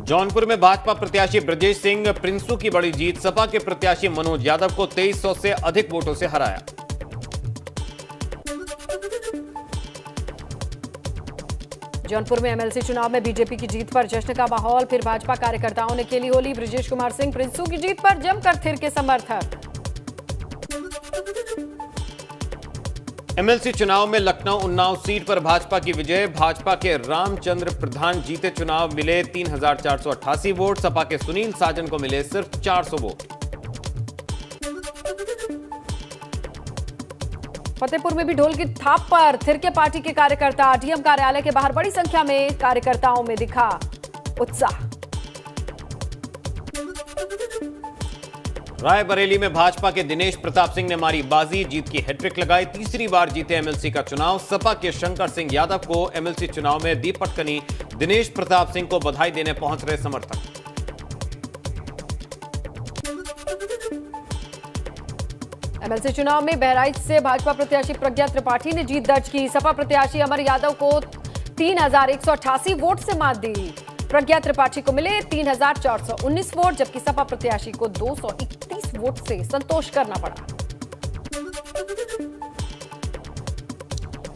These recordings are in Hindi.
जौनपुर में भाजपा प्रत्याशी ब्रजेश सिंह प्रिंसू की बड़ी जीत, सपा के प्रत्याशी मनोज यादव को 2300 से अधिक वोटों से हराया। जौनपुर में एमएलसी चुनाव में बीजेपी की जीत पर जश्न का माहौल, फिर भाजपा कार्यकर्ताओं ने खेली होली। ब्रजेश कुमार सिंह प्रिंसू की जीत पर जमकर थिरके समर्थक। एमएलसी चुनाव में लखनऊ उन्नाव सीट पर भाजपा की विजय, भाजपा के रामचंद्र प्रधान जीते, चुनाव मिले 3488 वोट, सपा के सुनील साजन को मिले सिर्फ 400 वोट। फतेहपुर में भी ढोल की थाप पर थिरके पार्टी के कार्यकर्ता, डीएम कार्यालय के बाहर बड़ी संख्या में कार्यकर्ताओं में दिखा उत्साह। रायबरेली में भाजपा के दिनेश प्रताप सिंह ने मारी बाजी, जीत की हैट्रिक लगाई, तीसरी बार जीते एमएलसी का चुनाव। सपा के शंकर सिंह यादव को एमएलसी चुनाव में दी पटकनी, दिनेश प्रताप सिंह को बधाई देने पहुंच रहे समर्थक। एमएलसी चुनाव में बहराइच से भाजपा प्रत्याशी प्रज्ञा त्रिपाठी ने जीत दर्ज की, सपा प्रत्याशी अमर यादव को 3188 वोट से मात दी। प्रज्ञा त्रिपाठी को मिले 3419 वोट, जबकि सपा प्रत्याशी को 231 वोट से संतोष करना पड़ा।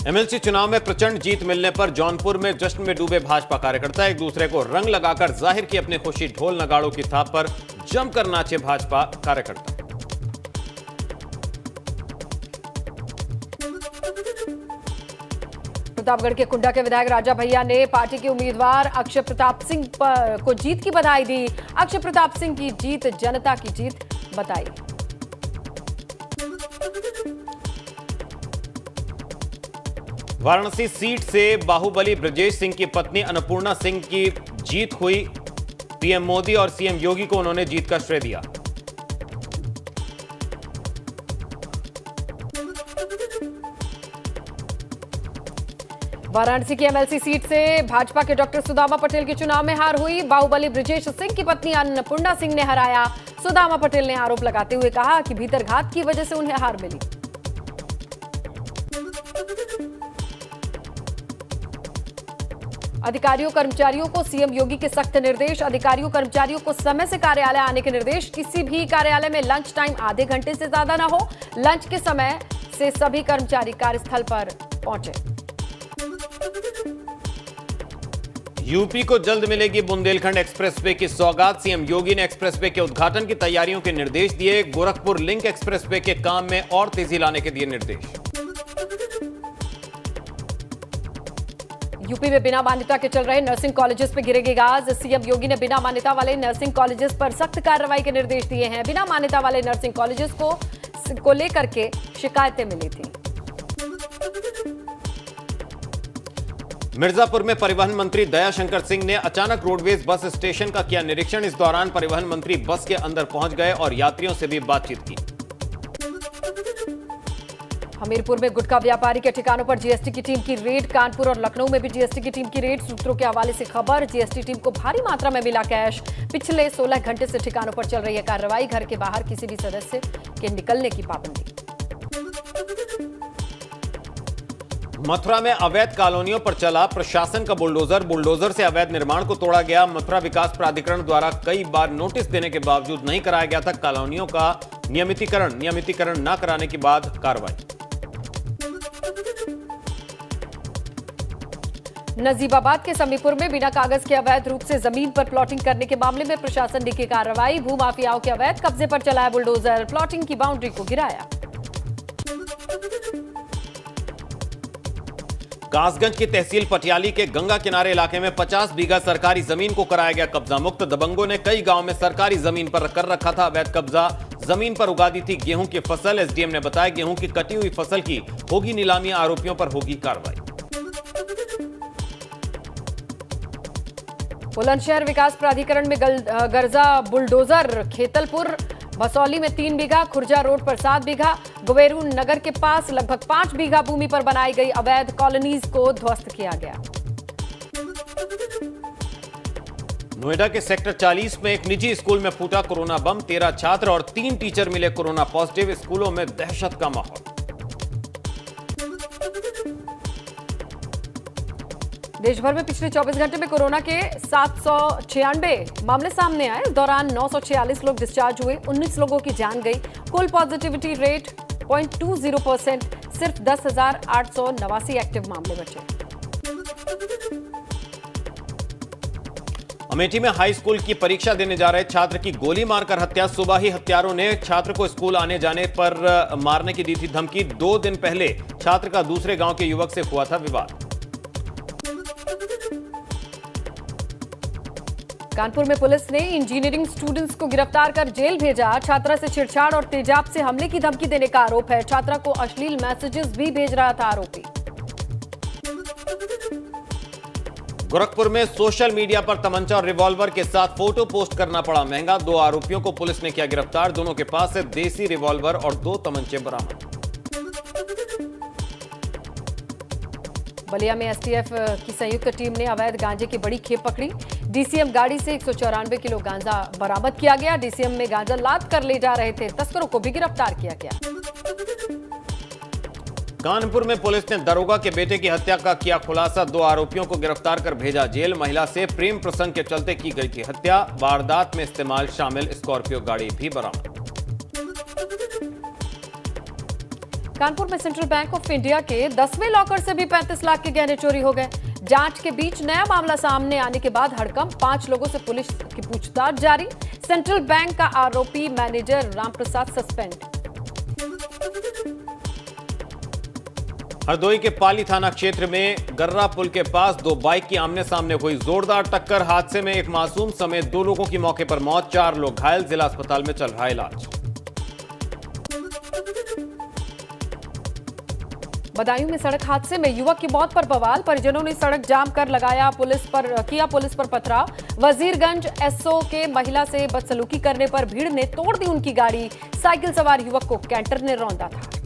एमएलसी चुनाव में प्रचंड जीत मिलने पर जौनपुर में जश्न में डूबे भाजपा कार्यकर्ता, एक दूसरे को रंग लगाकर जाहिर की अपनी खुशी, ढोल नगाड़ों की थाप पर जमकर नाचे भाजपा कार्यकर्ता। प्रतापगढ़ के कुंडा के विधायक राजा भैया ने पार्टी के उम्मीदवार अक्षय प्रताप सिंह को जीत की बधाई दी। अक्षय प्रताप सिंह की जीत जनता की जीत बताई। वाराणसी सीट से बाहुबली ब्रजेश सिंह की पत्नी अन्नपूर्णा सिंह की जीत हुई, पीएम मोदी और सीएम योगी को उन्होंने जीत का श्रेय दिया। वाराणसी की एमएलसी सीट से भाजपा के डॉक्टर सुदामा पटेल के चुनाव में हार हुई, बाहुबली ब्रजेश सिंह की पत्नी अन्नपूर्णा सिंह ने हराया। सुदामा पटेल ने आरोप लगाते हुए कहा कि भीतरघात की वजह से उन्हें हार मिली। अधिकारियों कर्मचारियों को सीएम योगी के सख्त निर्देश, अधिकारियों कर्मचारियों को समय से कार्यालय आने के निर्देश, किसी भी कार्यालय में लंच टाइम आधे घंटे से ज्यादा न हो, लंच के समय से सभी कर्मचारी कार्यस्थल पर पहुंचे। यूपी को जल्द मिलेगी बुंदेलखंड एक्सप्रेसवे की सौगात, सीएम योगी ने एक्सप्रेसवे के उद्घाटन की तैयारियों के निर्देश दिए, गोरखपुर लिंक एक्सप्रेसवे के काम में और तेजी लाने के दिए निर्देश। यूपी में बिना मान्यता के चल रहे नर्सिंग कॉलेजेस पर गिरेगी गाज, सीएम योगी ने बिना मान्यता वाले नर्सिंग कॉलेजेस पर सख्त कार्रवाई के निर्देश दिए हैं। बिना मान्यता वाले नर्सिंग कॉलेजेस को लेकर के शिकायतें मिली थी। मिर्जापुर में परिवहन मंत्री दयाशंकर सिंह ने अचानक रोडवेज बस स्टेशन का किया निरीक्षण, इस दौरान परिवहन मंत्री बस के अंदर पहुंच गए और यात्रियों से भी बातचीत की। हमीरपुर में गुटखा व्यापारी के ठिकानों पर जीएसटी की टीम की रेड, कानपुर और लखनऊ में भी जीएसटी की टीम की रेड, सूत्रों के हवाले से खबर, जीएसटी टीम को भारी मात्रा में मिला कैश। पिछले 16 घंटे से ठिकानों पर चल रही है कार्रवाई, घर के बाहर किसी भी सदस्य के निकलने की पाबंदी। मथुरा में अवैध कॉलोनियों पर चला प्रशासन का बुलडोजर, बुलडोजर से अवैध निर्माण को तोड़ा गया। मथुरा विकास प्राधिकरण द्वारा कई बार नोटिस देने के बावजूद नहीं कराया गया था कॉलोनियों का नियमितीकरण न कराने के बाद कार्रवाई। नजीबाबाद के समीपुर में बिना कागज के अवैध रूप से जमीन पर प्लॉटिंग करने के मामले में प्रशासन ने की कार्रवाई, भूमाफियाओं के अवैध कब्जे पर चलाया बुलडोजर, प्लॉटिंग की बाउंड्री को गिराया। कासगंज की तहसील पटियाली के गंगा किनारे इलाके में 50 बीघा सरकारी जमीन को कराया गया कब्जा मुक्त। दबंगों ने कई गांव में सरकारी जमीन पर कर रखा था अवैध कब्जा, जमीन पर उगा दी थी गेहूं की फसल। एसडीएम ने बताया गेहूं की कटी हुई फसल की होगी नीलामी, आरोपियों पर होगी कार्रवाई। बुलंदशहर विकास प्राधिकरण में गर्जा बुलडोजर, खेतलपुर भसौली में 3 बीघा, खुर्जा रोड पर 7 बीघा, गुवेरू नगर के पास लगभग 5 बीघा भूमि पर बनाई गई अवैध कॉलोनीज को ध्वस्त किया गया। नोएडा के सेक्टर 40 में एक निजी स्कूल में फूटा कोरोना बम, 13 छात्र और 3 टीचर मिले कोरोना पॉजिटिव, स्कूलों में दहशत का माहौल। देश भर में पिछले 24 घंटे में कोरोना के 796 मामले सामने आए। इस दौरान 946 लोग डिस्चार्ज हुए, 19 लोगों की जान गई। कुल पॉजिटिविटी रेट 0.20%, सिर्फ 10,889 एक्टिव मामले बचे। अमेठी में हाई स्कूल की परीक्षा देने जा रहे छात्र की गोली मारकर हत्या। सुबह ही हत्यारों ने छात्र को स्कूल आने जाने पर मारने की दी थी धमकी। 2 दिन पहले छात्र का दूसरे गांव के युवक से हुआ था विवाद। कानपुर में पुलिस ने इंजीनियरिंग स्टूडेंट्स को गिरफ्तार कर जेल भेजा। छात्रा से छेड़छाड़ और तेजाब से हमले की धमकी देने का आरोप है। छात्रा को अश्लील मैसेजेस भी भेज रहा था आरोपी। गोरखपुर में सोशल मीडिया पर तमंचा और रिवॉल्वर के साथ फोटो पोस्ट करना पड़ा महंगा। 2 आरोपियों को पुलिस ने किया गिरफ्तार। दोनों के पास से देसी रिवॉल्वर और 2 तमंचे बरामद। बलिया में एसटीएफ की संयुक्त टीम ने अवैध गांजे की बड़ी खेप पकड़ी। डीसीएम गाड़ी से 194 किलो गांजा बरामद किया गया। डीसीएम में गांजा लाद कर ले जा रहे थे तस्करों को भी गिरफ्तार किया गया। कानपुर में पुलिस ने दरोगा के बेटे की हत्या का किया खुलासा। 2 आरोपियों को गिरफ्तार कर भेजा जेल। महिला से प्रेम प्रसंग के चलते की गई थी हत्या। वारदात में इस्तेमाल शामिल स्कॉर्पियो गाड़ी भी बरामद। कानपुर में सेंट्रल बैंक ऑफ इंडिया के 10वें लॉकर से भी 35 लाख के गहने चोरी हो गए। जांच के बीच नया मामला सामने आने के बाद हड़कंप। 5 लोगों से पुलिस की पूछताछ जारी। सेंट्रल बैंक का आरोपी मैनेजर रामप्रसाद सस्पेंड। हरदोई के पाली थाना क्षेत्र में गर्रा पुल के पास 2 बाइक की आमने सामने हुई जोरदार टक्कर। हादसे में एक मासूम समेत 2 लोगों की मौके पर मौत, 4 लोग घायल। जिला अस्पताल में चल रहा है इलाज। बदायूं में सड़क हादसे में युवक की मौत पर बवाल। परिजनों ने सड़क जाम कर किया पुलिस पर पथराव। वजीरगंज एसओ के महिला से बदसलूकी करने पर भीड़ ने तोड़ दी उनकी गाड़ी। साइकिल सवार युवक को कैंटर ने रौंदा था।